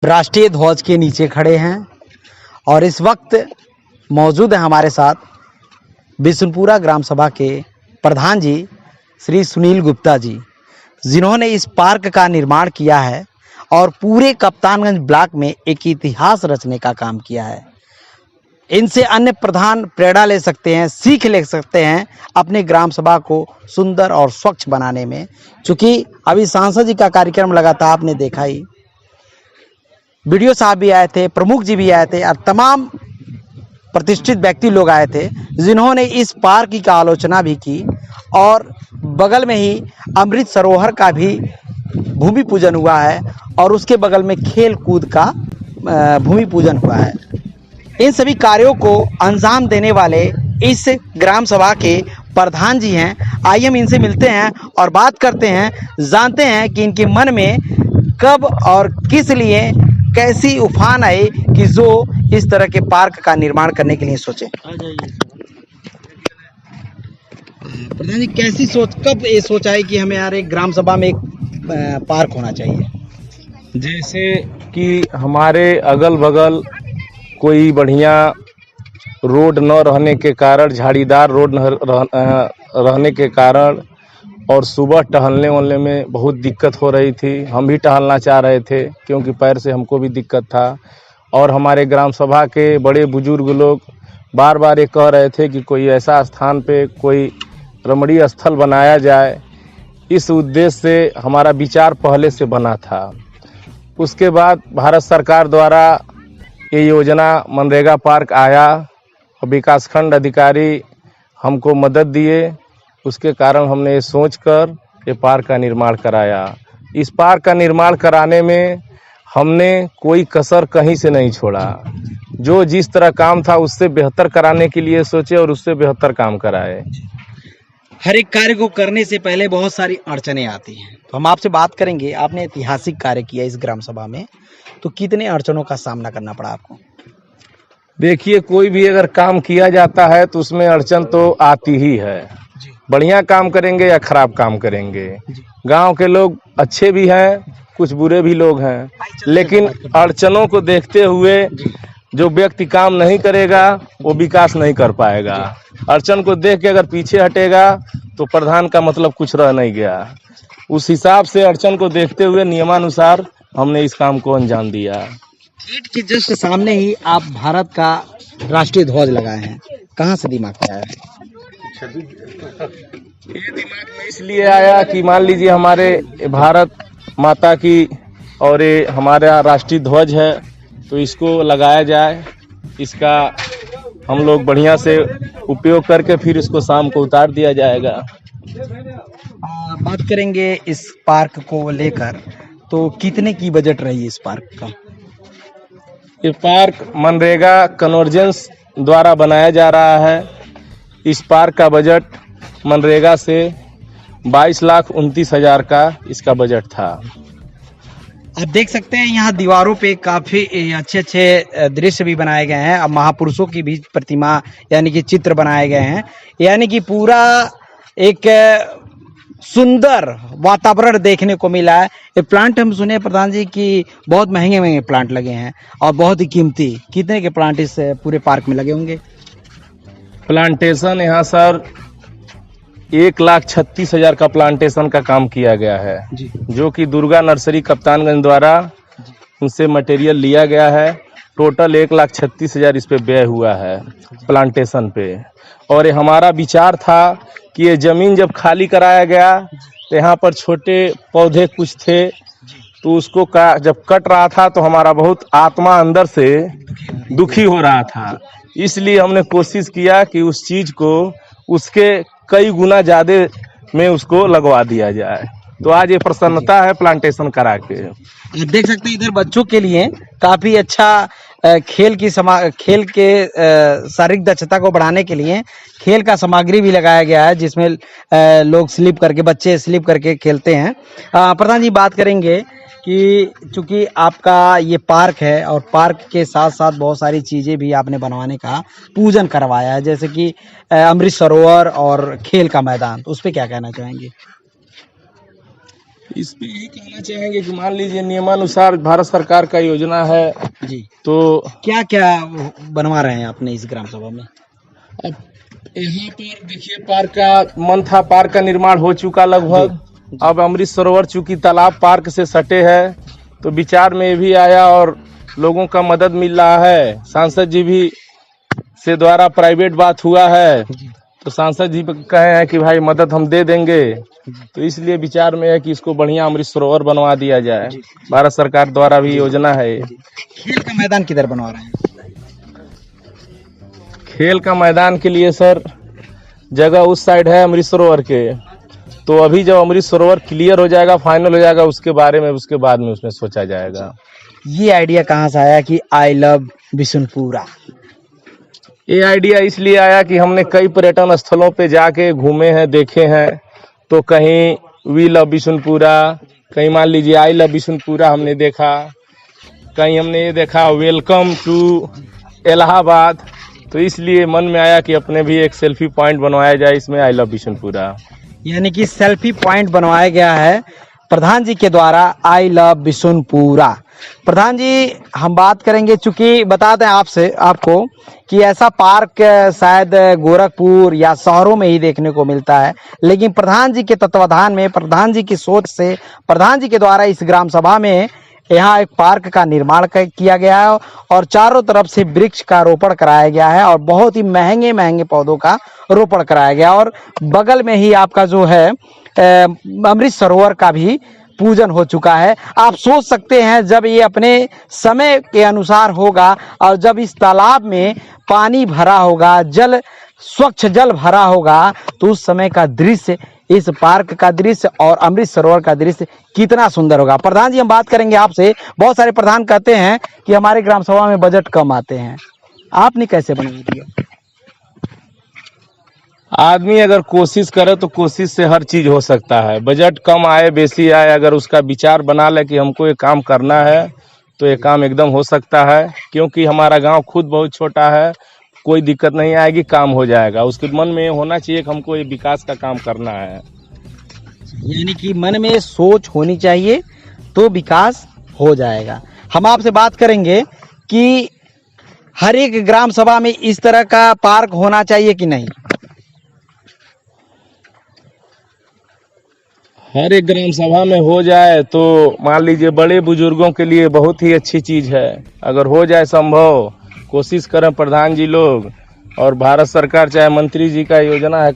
राष्ट्रीय ध्वज के नीचे खड़े हैं और इस वक्त मौजूद है हमारे साथ बिशनपुरा ग्राम सभा के प्रधान जी श्री सुनील गुप्ता जी, जिन्होंने इस पार्क का निर्माण किया है और पूरे कप्तानगंज ब्लॉक में एक इतिहास रचने का काम किया है। इनसे अन्य प्रधान प्रेरणा ले सकते हैं, सीख ले सकते हैं अपने ग्राम सभा को सुंदर और स्वच्छ बनाने में। चूँकि अभी सांसद जी का कार्यक्रम लगा था, आपने देखा ही, वीडियो साहब भी आए थे, प्रमुख जी भी आए थे और तमाम प्रतिष्ठित व्यक्ति लोग आए थे, जिन्होंने इस पार्क की आलोचना भी की और बगल में ही अमृत सरोवर का भी भूमि पूजन हुआ है और उसके बगल में खेल कूद का भूमि पूजन हुआ है। इन सभी कार्यों को अंजाम देने वाले इस ग्राम सभा के प्रधान जी हैं। आइए हम इनसे मिलते हैं और बात करते हैं, जानते हैं कि इनके मन में कब और किस लिए कैसी उफान आई कि जो इस तरह के पार्क का निर्माण करने के लिए सोचे। प्रधान जी, कैसी सोच, कब ये सोचा है कि हमें यार एक ग्राम सभा में एक पार्क होना चाहिए? जैसे कि हमारे अगल बगल कोई बढ़िया रोड न रहने के कारण, झाड़ीदार रोड न रहने के कारण और सुबह टहलने वहलने में बहुत दिक्कत हो रही थी। हम भी टहलना चाह रहे थे क्योंकि पैर से हमको भी दिक्कत था और हमारे ग्राम सभा के बड़े बुजुर्ग लोग बार बार ये कह रहे थे कि कोई ऐसा स्थान पे कोई रमणीय स्थल बनाया जाए। इस उद्देश्य से हमारा विचार पहले से बना था। उसके बाद भारत सरकार द्वारा ये योजना मनरेगा पार्क आया और विकासखंड अधिकारी हमको मदद दिए। उसके कारण हमने ये सोचकर ये पार्क का निर्माण कराया। इस पार्क का निर्माण कराने में हमने कोई कसर कहीं से नहीं छोड़ा। जो जिस तरह काम था उससे बेहतर कराने के लिए सोचे और उससे बेहतर काम कराए। हर एक कार्य को करने से पहले बहुत सारी अड़चनें आती हैं, तो हम आपसे बात करेंगे। आपने ऐतिहासिक कार्य किया इस ग्राम सभा में, तो कितने अड़चनों का सामना करना पड़ा आपको? देखिए, कोई भी अगर काम किया जाता है तो उसमें अड़चन तो आती ही है। बढ़िया काम करेंगे या खराब काम करेंगे, गांव के लोग अच्छे भी हैं, कुछ बुरे भी लोग हैं, लेकिन अड़चनों को देखते हुए जो व्यक्ति काम नहीं करेगा वो विकास नहीं कर पाएगा। अड़चन को देख के अगर पीछे हटेगा तो प्रधान का मतलब कुछ रह नहीं गया। उस हिसाब से अड़चन को देखते हुए नियमानुसार हमने इस काम को अंजाम दिया। गेट के जस्ट सामने ही आप भारत का राष्ट्रीय ध्वज लगाए हैं, कहाँ से दिमाग में आया? ये दिमाग में इसलिए आया कि मान लीजिए हमारे भारत माता की और ये हमारा राष्ट्रीय ध्वज है, तो इसको लगाया जाए। इसका हम लोग बढ़िया से उपयोग करके फिर इसको शाम को उतार दिया जाएगा। बात करेंगे इस पार्क को लेकर, तो कितने की बजट रही इस पार्क का? ये पार्क मनरेगा कन्वर्जेंस द्वारा बनाया जा रहा है। इस पार्क का बजट मनरेगा से 22,29,000 का इसका बजट था। आप देख सकते हैं यहाँ दीवारों पे काफी अच्छे अच्छे दृश्य भी बनाए गए हैं। अब महापुरुषों की भी प्रतिमा यानी कि चित्र बनाए गए हैं, यानी कि पूरा एक सुंदर वातावरण देखने को मिला है। ये प्लांट हम सुने प्रधान जी कि बहुत महंगे महंगे प्लांट लगे हैं और बहुत ही कीमती। कितने के प्लांट इस पूरे पार्क में लगे होंगे? प्लांटेशन यहाँ सर 1,36,000 का प्लांटेशन का काम किया गया है जी, जो कि दुर्गा नर्सरी कप्तानगंज द्वारा उनसे मटेरियल लिया गया है। टोटल 1,36,000 इस पे व्यय हुआ है प्लांटेशन पे। और ये हमारा विचार था कि ये जमीन जब खाली कराया गया तो यहाँ पर छोटे पौधे कुछ थे, तो उसको जब कट रहा था तो हमारा बहुत आत्मा अंदर से दुखी हो रहा था। इसलिए हमने कोशिश किया कि उस चीज को उसके कई गुना ज्यादा में उसको लगवा दिया जाए। तो आज ये प्रसन्नता है प्लांटेशन करा के। देख सकते हैं इधर बच्चों के लिए काफी अच्छा खेल के शारीरिक दक्षता को बढ़ाने के लिए खेल का सामग्री भी लगाया गया है, जिसमें लोग बच्चे स्लिप करके खेलते हैं। प्रधान जी, बात करेंगे कि चूंकि आपका ये पार्क है और पार्क के साथ साथ बहुत सारी चीज़ें भी आपने बनवाने का पूजन करवाया है, जैसे कि अमृत सरोवर और खेल का मैदान, तो उस पर क्या कहना चाहेंगे? इस पे यही कहना चाहेंगे कि मान लीजिए नियमानुसार भारत सरकार का योजना है, जी, तो क्या क्या बनवा रहे हैं आपने इस ग्राम सभा में? अब यहाँ पर देखिए पार्क का मन था, पार्क का निर्माण हो चुका लगभग। अब अमृत सरोवर चूंकि तालाब पार्क से सटे है, तो विचार में ये भी आया और लोगों का मदद मिल रहा है। सांसद जी भी से द्वारा प्राइवेट बात हुआ है, तो सांसद जी कहे हैं कि भाई मदद हम दे देंगे, तो इसलिए विचार में है कि इसको बढ़िया अमृत सरोवर बनवा दिया जाए। भारत सरकार द्वारा भी योजना है ये। खेल का मैदान किधर बनवा रहे हैं? खेल का मैदान के लिए सर जगह उस साइड है अमृत सरोवर के, तो अभी जब अमृत सरोवर क्लियर हो जाएगा, फाइनल हो जाएगा, उसके बारे में उसके बाद में उसमें सोचा जाएगा। ये आइडिया कहाँ से आया कि आई लव बिशुनपुरा? ये आइडिया इसलिए आया कि हमने कई पर्यटन स्थलों पे जाके घूमे हैं, देखे हैं, तो कहीं वी लव बिशुनपुरा, कहीं मान लीजिए आई लव बिशुनपुरा हमने देखा, कहीं हमने ये देखा वेलकम टू इलाहाबाद, तो इसलिए मन में आया कि अपने भी एक सेल्फी पॉइंट बनवाया जाए इसमें आई लव बिशुनपुरा। यानी कि सेल्फी पॉइंट बनवाया गया है प्रधान जी के द्वारा आई लव बिशुनपुरा। प्रधान जी, हम बात करेंगे, चूंकि बता दें आपको कि ऐसा पार्क शायद गोरखपुर या शहरों में ही देखने को मिलता है, लेकिन प्रधान जी के तत्वाधान में, प्रधान जी की सोच से, प्रधान जी के द्वारा इस ग्राम सभा में यहाँ एक पार्क का निर्माण किया गया है और चारों तरफ से वृक्ष का रोपण कराया गया है और बहुत ही महंगे महंगे पौधों का रोपण कराया गया और बगल में ही आपका जो है अमृत सरोवर का भी पूजन हो चुका है। आप सोच सकते हैं जब ये अपने समय के अनुसार होगा और जब इस तालाब में पानी भरा होगा, जल स्वच्छ जल भरा होगा, तो उस समय का दृश्य, इस पार्क का दृश्य और अमृत सरोवर का दृश्य कितना सुंदर होगा। प्रधान जी, हम बात करेंगे आपसे। बहुत सारे प्रधान कहते हैं कि हमारे ग्राम सभा में बजट कम आते हैं, आपने कैसे बना दिया? आदमी अगर कोशिश करे तो कोशिश से हर चीज हो सकता है। बजट कम आए बेसी आए, अगर उसका विचार बना ले कि हमको ये काम करना है, तो ये काम एकदम हो सकता है। क्योंकि हमारा गांव खुद बहुत छोटा है, कोई दिक्कत नहीं आएगी, काम हो जाएगा। उसके मन में होना चाहिए कि हमको ये विकास का काम करना है। यानी कि मन में सोच होनी चाहिए तो विकास हो जाएगा। हम आपसे बात करेंगे कि हर एक ग्राम सभा में इस तरह का पार्क होना चाहिए कि नहीं? हर एक ग्राम सभा में हो जाए तो मान लीजिए बड़े बुजुर्गों के लिए बहुत ही अच्छी चीज है। अगर हो जाए संभव, कोशिश करें प्रधान जी लोग और भारत सरकार चाहे मंत्री जी का योजना है,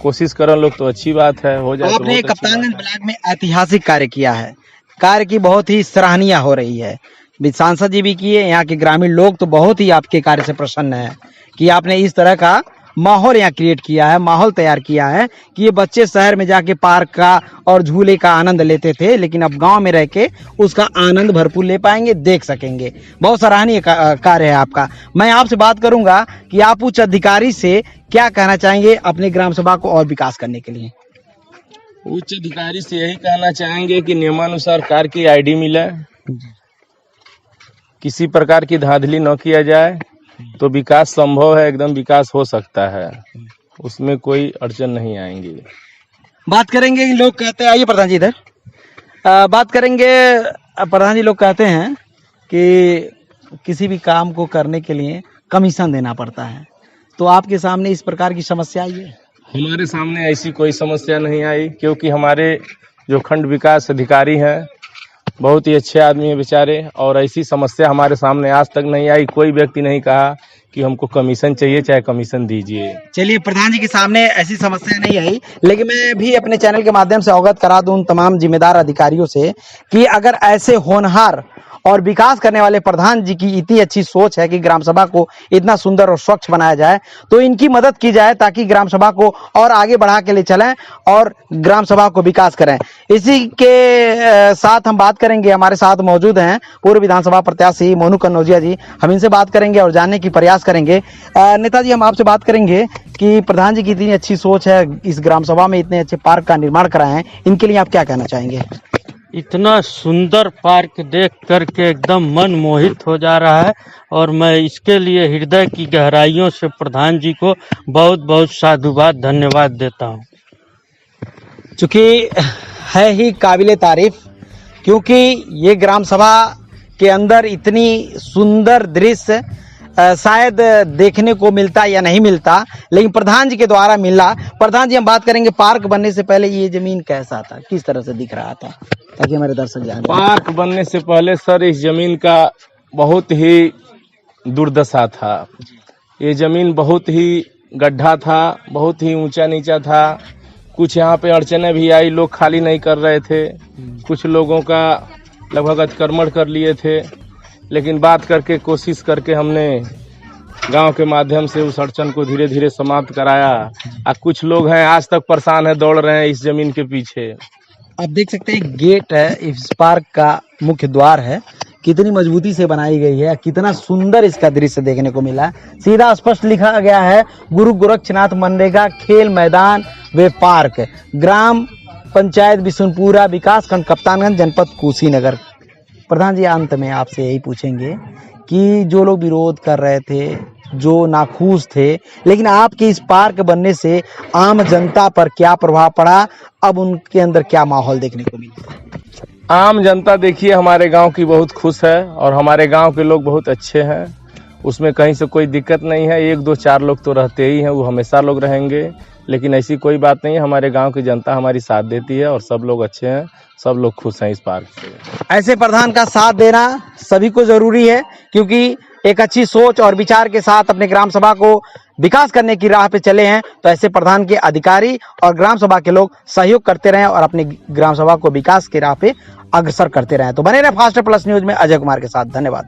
कोशिश करें लोग तो अच्छी बात है, हो जाए। आपने कप्तानगंज ब्लॉक में ऐतिहासिक कार्य किया है, कार्य की बहुत ही सराहनीय हो रही है। सांसद जी भी किए, यहाँ के ग्रामीण लोग तो बहुत ही आपके कार्य से प्रसन्न है कि आपने इस तरह का माहौल यहाँ क्रिएट किया है, माहौल तैयार किया है कि ये बच्चे शहर में जाके पार्क का और झूले का आनंद लेते थे, लेकिन अब गांव में रह के उसका आनंद भरपूर ले पाएंगे, देख सकेंगे। बहुत सराहनीय कार्य है आपका। मैं आपसे बात करूंगा कि आप उच्च अधिकारी से क्या कहना चाहेंगे अपने ग्राम सभा को और विकास करने के लिए? उच्च अधिकारी से यही कहना चाहेंगे कि नियमानुसार कार्य की आईडी मिले, किसी प्रकार की धांधली न किया जाए, तो विकास संभव है, एकदम विकास हो सकता है, उसमें कोई अड़चन नहीं आएंगी। बात करेंगे, लोग कहते हैं, आइए प्रधान जी इधर, बात करेंगे। प्रधान जी, लोग कहते हैं कि किसी भी काम को करने के लिए कमीशन देना पड़ता है, तो आपके सामने इस प्रकार की समस्या आई है? हमारे सामने ऐसी कोई समस्या नहीं आई, क्योंकि हमारे जो खंड विकास अधिकारी हैं बहुत ही अच्छे आदमी हैं बेचारे, और ऐसी समस्या हमारे सामने आज तक नहीं आई। कोई व्यक्ति नहीं कहा कि हमको कमीशन चाहिए, चाहे कमीशन दीजिए। चलिए, प्रधान जी के सामने ऐसी समस्या नहीं आई, लेकिन मैं भी अपने चैनल के माध्यम से अवगत करा दूं तमाम जिम्मेदार अधिकारियों से कि अगर ऐसे होनहार और विकास करने वाले प्रधान जी की इतनी अच्छी सोच है कि ग्राम सभा को इतना सुंदर और स्वच्छ बनाया जाए, तो इनकी मदद की जाए ताकि ग्राम सभा को और आगे बढ़ा के ले चलें और ग्राम सभा को विकास करें। इसी के साथ हम बात करेंगे, हमारे साथ मौजूद हैं पूर्व विधानसभा प्रत्याशी मोनू कन्नौजिया जी। हम इनसे बात करेंगे और जानने की प्रयास करेंगे। नेताजी, हम आपसे बात करेंगे कि प्रधान जी की इतनी अच्छी सोच है, इस ग्राम सभा में इतने अच्छे पार्क का निर्माण कराए हैं, इनके लिए आप क्या कहना चाहेंगे? इतना सुंदर पार्क देख करके एकदम मन मोहित हो जा रहा है और मैं इसके लिए हृदय की गहराइयों से प्रधान जी को बहुत बहुत साधुवाद, धन्यवाद देता हूँ। चूँकि है ही काबिले तारीफ, क्योंकि ये ग्राम सभा के अंदर इतनी सुंदर दृश्य शायद देखने को मिलता या नहीं मिलता, लेकिन प्रधान जी के द्वारा मिला। प्रधान जी, हम बात करेंगे पार्क बनने से पहले ये जमीन कैसा था, किस तरह से दिख रहा था, ताकि हमारे दर्शक जाने। पार्क बनने से पहले सर इस जमीन का बहुत ही दुर्दशा था। ये जमीन बहुत ही गड्ढा था, बहुत ही ऊंचा नीचा था। कुछ यहाँ पे अड़चने भी आई, लोग खाली नहीं कर रहे थे, कुछ लोगों का लगभग अतिक्रमण कर लिए थे, लेकिन बात करके कोशिश करके हमने गांव के माध्यम से उस अड़चन को धीरे धीरे समाप्त कराया। और कुछ लोग हैं आज तक परेशान है, दौड़ रहे हैं इस जमीन के पीछे। आप देख सकते हैं गेट है, इस पार्क का मुख्य द्वार है, कितनी मजबूती से बनाई गई है, कितना सुंदर इसका दृश्य देखने को मिला। सीधा स्पष्ट लिखा गया है गुरु गोरक्षनाथ मनरेगा खेल मैदान व पार्क, ग्राम पंचायत बिशुनपुरा, विकास खंड कप्तानगंज, जनपद कुशीनगर। प्रधान जी, अंत में आपसे यही पूछेंगे कि जो लोग विरोध कर रहे थे, जो नाखुश थे, लेकिन आपके इस पार्क बनने से आम जनता पर क्या प्रभाव पड़ा, अब उनके अंदर क्या माहौल देखने को मिला? आम जनता देखिए हमारे गांव की बहुत खुश है और हमारे गांव के लोग बहुत अच्छे हैं, उसमें कहीं से कोई दिक्कत नहीं है। 1-2-4 लोग तो रहते ही हैं, वो हमेशा लोग रहेंगे, लेकिन ऐसी कोई बात नहीं है। हमारे गांव की जनता हमारी साथ देती है और सब लोग अच्छे हैं, सब लोग खुश हैं इस पार्क से। ऐसे प्रधान का साथ देना सभी को जरूरी है, क्योंकि एक अच्छी सोच और विचार के साथ अपने ग्राम सभा को विकास करने की राह पे चले हैं, तो ऐसे प्रधान के अधिकारी और ग्राम सभा के लोग सहयोग करते रहें और अपनी ग्राम सभा को विकास की राह पे अग्रसर करते रहें। तो बने रहे फास्ट प्लस न्यूज में अजय कुमार के साथ। धन्यवाद।